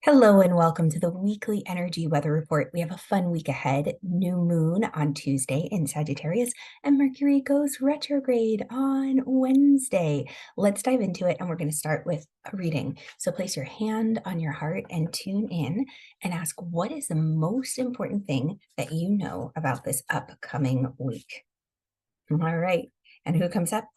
Hello and welcome to the weekly energy weather report. We have a fun week ahead. New moon on Tuesday in Sagittarius, and Mercury goes retrograde on Wednesday. Let's dive into it, and we're going to start with a reading. So place your hand on your heart and tune in and ask, what is the most important thing that you know about this upcoming week? All right. And who comes up?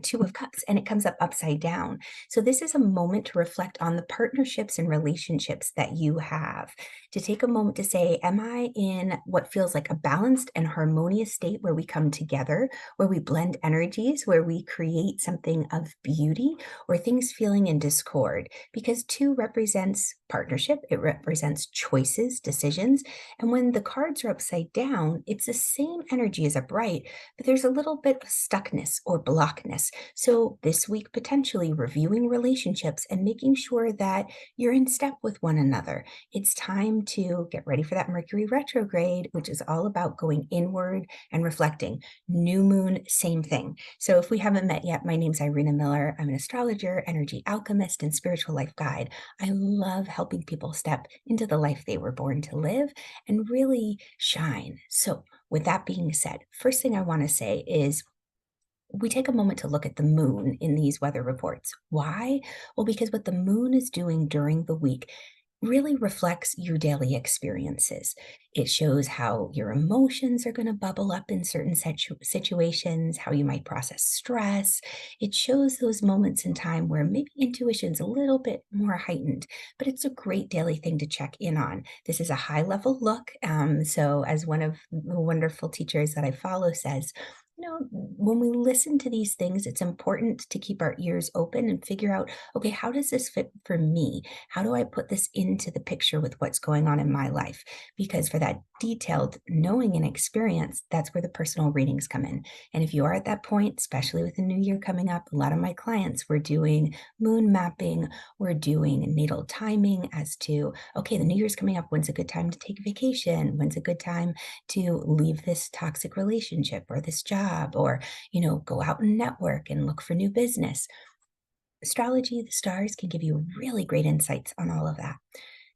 Two of Cups, and it comes up upside down. So this is a moment to reflect on the partnerships and relationships that you have, to take a moment to say, am I in what feels like a balanced and harmonious state where we come together, where we blend energies, where we create something of beauty, or things feeling in discord? Because two represents partnership, it represents choices, decisions. And when the cards are upside down, it's the same energy as upright, but there's a little bit of stuckness or blockness. So this week, potentially reviewing relationships and making sure that you're in step with one another. It's time to get ready for that Mercury retrograde, which is all about going inward and reflecting. New moon, same thing. So if we haven't met yet, my name's Irina Miller. I'm an astrologer, energy alchemist, and spiritual life guide. I love helping people step into the life they were born to live and really shine. So with that being said, first thing I want to say is we take a moment to look at the moon in these weather reports. Why? Well, because what the moon is doing during the week really reflects your daily experiences. It shows how your emotions are going to bubble up in certain situations, how you might process stress. It shows those moments in time where maybe intuition's a little bit more heightened, but it's a great daily thing to check in on. This is a high level look. So as one of the wonderful teachers that I follow says, when we listen to these things, it's important to keep our ears open and figure out, okay, how does this fit for me? How do I put this into the picture with what's going on in my life? Because for that detailed knowing and experience, that's where the personal readings come in. And if you are at that point, especially with the new year coming up, a lot of my clients, we're doing moon mapping, we're doing natal timing as to, okay, the new year's coming up. When's a good time to take vacation? When's a good time to leave this toxic relationship or this job, or go out and network and look for new business? Astrology, the stars can give you really great insights on all of that.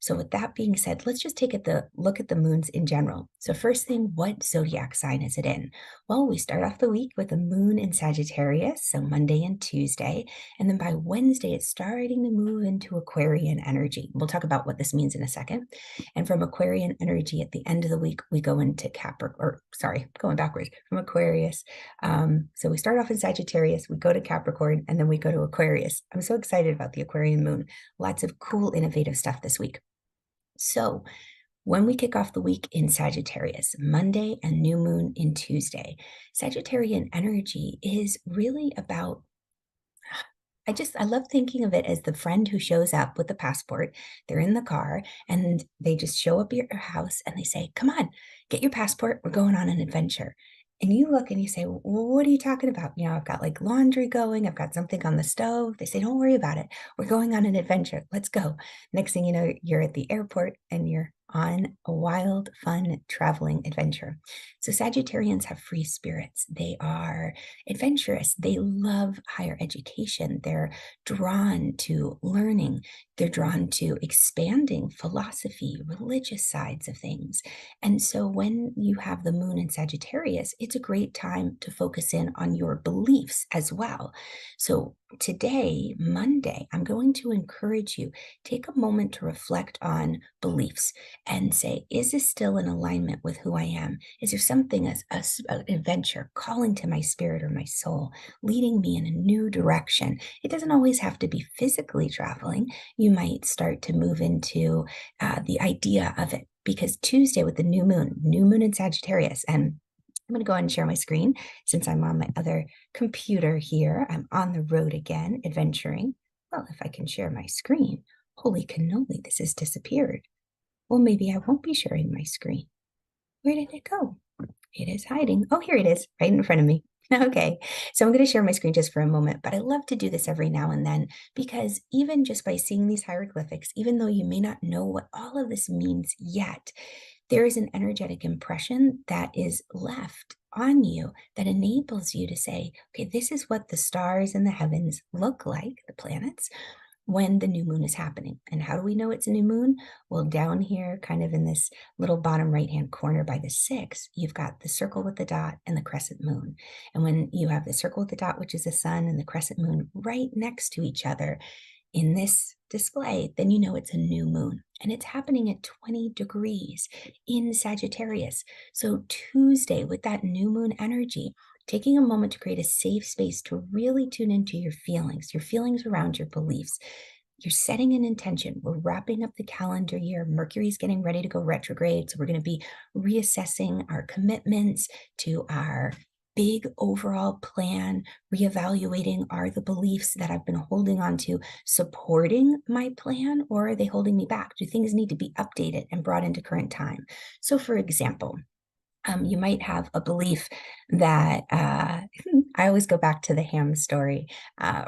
So with that being said, let's just take a look at the moons in general. So first thing, what zodiac sign is it in? Well, we start off the week with a moon in Sagittarius, so Monday and Tuesday. And then by Wednesday, it's starting to move into Aquarian energy. We'll talk about what this means in a second. And from Aquarian energy at the end of the week, we go into going backwards from Aquarius. So we start off in Sagittarius, we go to Capricorn, and then we go to Aquarius. I'm so excited about the Aquarian moon. Lots of cool, innovative stuff this week. So when we kick off the week in Sagittarius, Monday and new moon in Tuesday, Sagittarian energy is really about, I love thinking of it as the friend who shows up with the passport. They're in the car and they just show up at your house and they say, come on, get your passport. We're going on an adventure. And you look and you say, well, what are you talking about? I've got like laundry going. I've got something on the stove. They say, don't worry about it. We're going on an adventure. Let's go. Next thing you know, you're at the airport and you're on a wild, fun traveling adventure. So Sagittarians have free spirits. They are adventurous. They love higher education. They're drawn to learning. They're drawn to expanding philosophy, religious sides of things. And so when you have the moon in Sagittarius, it's a great time to focus in on your beliefs as well. So today, Monday, I'm going to encourage you, take a moment to reflect on beliefs and say, is this still in alignment with who I am? Is there something as an adventure calling to my spirit or my soul, leading me in a new direction? It doesn't always have to be physically traveling. You might start to move into the idea of it, because Tuesday with the new moon in Sagittarius, and I'm going to go ahead and share my screen since I'm on my other computer here. I'm on the road again, adventuring. Well, if I can share my screen. Holy cannoli, this has disappeared. Well, maybe I won't be sharing my screen. Where did it go? It is hiding. Oh, here it is, right in front of me. Okay, so I'm going to share my screen just for a moment, but I love to do this every now and then because even just by seeing these hieroglyphics, even though you may not know what all of this means yet, there is an energetic impression that is left on you that enables you to say, okay, this is what the stars in the heavens look like, the planets. when the new moon is happening. And how do we know it's a new moon? Well, down here, kind of in this little bottom right-hand corner by the 6, you've got the circle with the dot and the crescent moon. And when you have the circle with the dot, which is the sun, and the crescent moon right next to each other in this display, then you know it's a new moon. And it's happening at 20 degrees in Sagittarius. So Tuesday, with that new moon energy, taking a moment to create a safe space to really tune into your feelings around your beliefs. You're setting an intention. We're wrapping up the calendar year. Mercury's getting ready to go retrograde. So we're going to be reassessing our commitments to our big overall plan, reevaluating, are the beliefs that I've been holding on to supporting my plan, or are they holding me back? Do things need to be updated and brought into current time? So for example, you might have a belief that I always go back to the ham story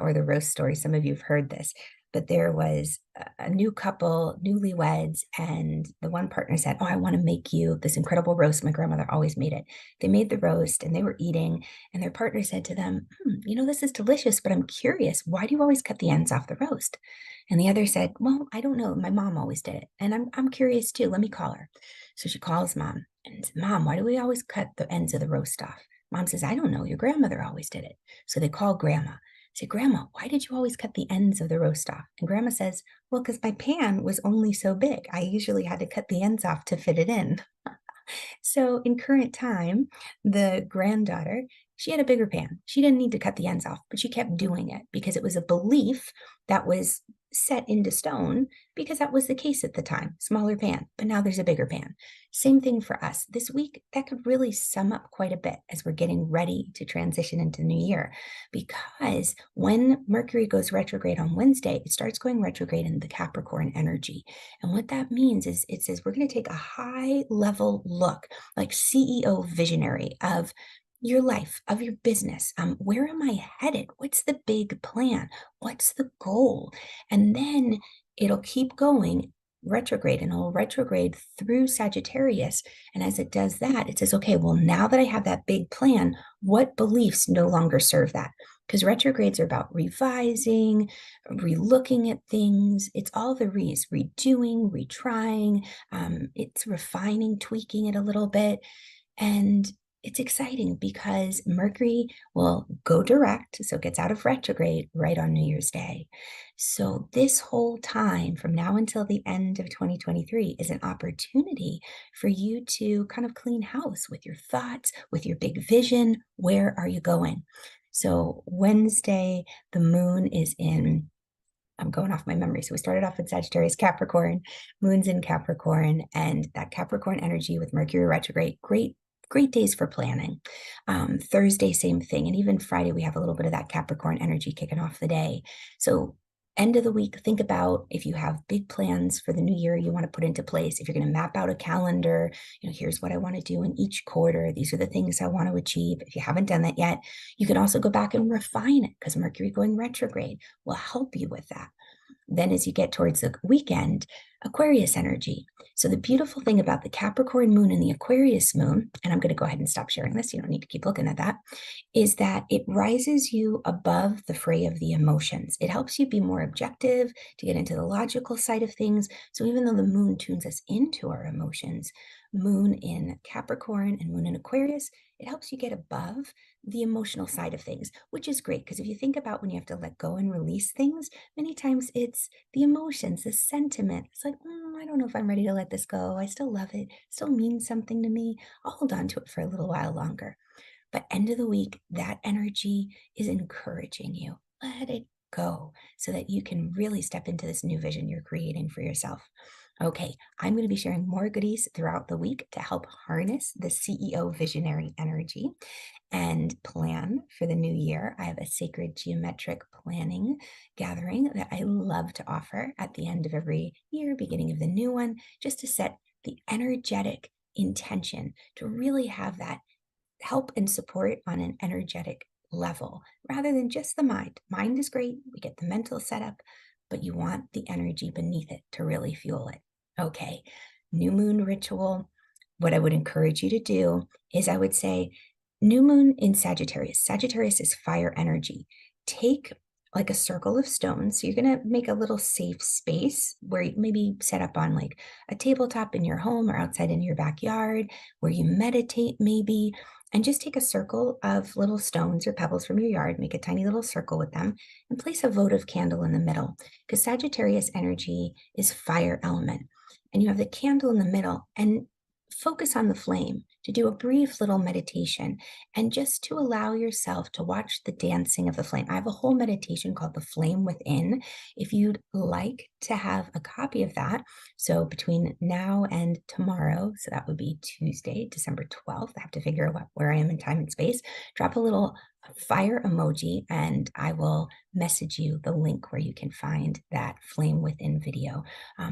or the roast story. Some of you have heard this, but there was a new couple, newlyweds, and the one partner said, "Oh, I want to make you this incredible roast. My grandmother always made it." They made the roast and they were eating, and their partner said to them, "This is delicious, but I'm curious. Why do you always cut the ends off the roast?" And the other said, "Well, I don't know. My mom always did it, and I'm curious too. Let me call her." So she calls mom and says, "Mom, why do we always cut the ends of the roast off?" Mom says, "I don't know. Your grandmother always did it." So they call grandma. Say, "Grandma, why did you always cut the ends of the roast off?" And grandma says, "Well, because my pan was only so big. I usually had to cut the ends off to fit it in." So in current time, the granddaughter, she had a bigger pan. She didn't need to cut the ends off, but she kept doing it because it was a belief that was set into stone because that was the case at the time. Smaller pan, but now there's a bigger pan. Same thing for us. This week, that could really sum up quite a bit as we're getting ready to transition into the new year. Because when Mercury goes retrograde on Wednesday, it starts going retrograde in the Capricorn energy. And what that means is it says we're going to take a high level look, like CEO visionary of your life, of your business. Where am I headed? What's the big plan? What's the goal? And then it'll keep going retrograde, and it'll retrograde through Sagittarius. And as it does that, it says, okay, well, now that I have that big plan, what beliefs no longer serve that? Because retrogrades are about revising, relooking at things. It's all the re's, redoing, retrying. It's refining, tweaking it a little bit. And it's exciting because Mercury will go direct, so it gets out of retrograde right on New Year's Day. So this whole time from now until the end of 2023 is an opportunity for you to kind of clean house with your thoughts, with your big vision. Where are you going? So Wednesday, the moon is in, I'm going off my memory. So we started off with Sagittarius, Capricorn, moon's in Capricorn, and that Capricorn energy with Mercury retrograde, great days for planning. Thursday, same thing. And even Friday, we have a little bit of that Capricorn energy kicking off the day. So end of the week, think about if you have big plans for the new year you want to put into place. If you're going to map out a calendar, here's what I want to do in each quarter. These are the things I want to achieve. If you haven't done that yet, you can also go back and refine it because Mercury going retrograde will help you with that. Then as you get towards the weekend, Aquarius energy. So the beautiful thing about the Capricorn moon and the Aquarius moon, and I'm going to go ahead and stop sharing this, you don't need to keep looking at that, is that it rises you above the fray of the emotions. It helps you be more objective, to get into the logical side of things. So even though the moon tunes us into our emotions, moon in Capricorn and moon in Aquarius, it helps you get above the emotional side of things, which is great because if you think about when you have to let go and release things, many times it's the emotions, the sentiment. It's like, I don't know if I'm ready to let this go. I still love it. It still means something to me. I'll hold on to it for a little while longer. But end of the week, that energy is encouraging you. Let it go so that you can really step into this new vision you're creating for yourself. Okay, I'm going to be sharing more goodies throughout the week to help harness the CEO visionary energy and plan for the new year. I have a sacred geometric planning gathering that I love to offer at the end of every year, beginning of the new one, just to set the energetic intention to really have that help and support on an energetic level rather than just the mind. Mind is great. We get the mental setup, but you want the energy beneath it to really fuel it. Okay, new moon ritual. What I would encourage you to do is I would say new moon in Sagittarius. Sagittarius is fire energy. Take like a circle of stones. So you're going to make a little safe space where you maybe set up on like a tabletop in your home or outside in your backyard where you meditate maybe. And just take a circle of little stones or pebbles from your yard, make a tiny little circle with them, and place a votive candle in the middle. Because Sagittarius energy is fire element. And you have the candle in the middle, and focus on the flame to do a brief little meditation and just to allow yourself to watch the dancing of the flame. I have a whole meditation called The Flame Within. If you'd like to have a copy of that, so between now and tomorrow, so that would be Tuesday, December 12th, I have to figure out where I am in time and space, drop a little fire emoji and I will message you the link where you can find that Flame Within video.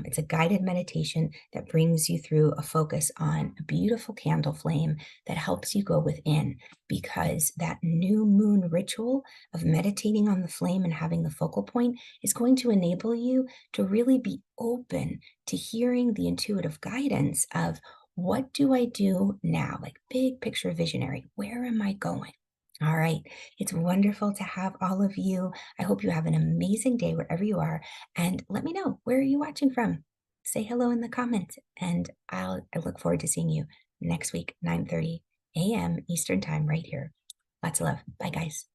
It's a guided meditation that brings you through a focus on a beautiful candle flame that helps you go within, because that new moon ritual of meditating on the flame and having the focal point is going to enable you to really be open to hearing the intuitive guidance of what do I do now? Like big picture visionary, where am I going? All right. It's wonderful to have all of you. I hope you have an amazing day wherever you are. And let me know, where are you watching from? Say hello in the comments. And I look forward to seeing you next week, 9:30 a.m. Eastern time right here. Lots of love. Bye, guys.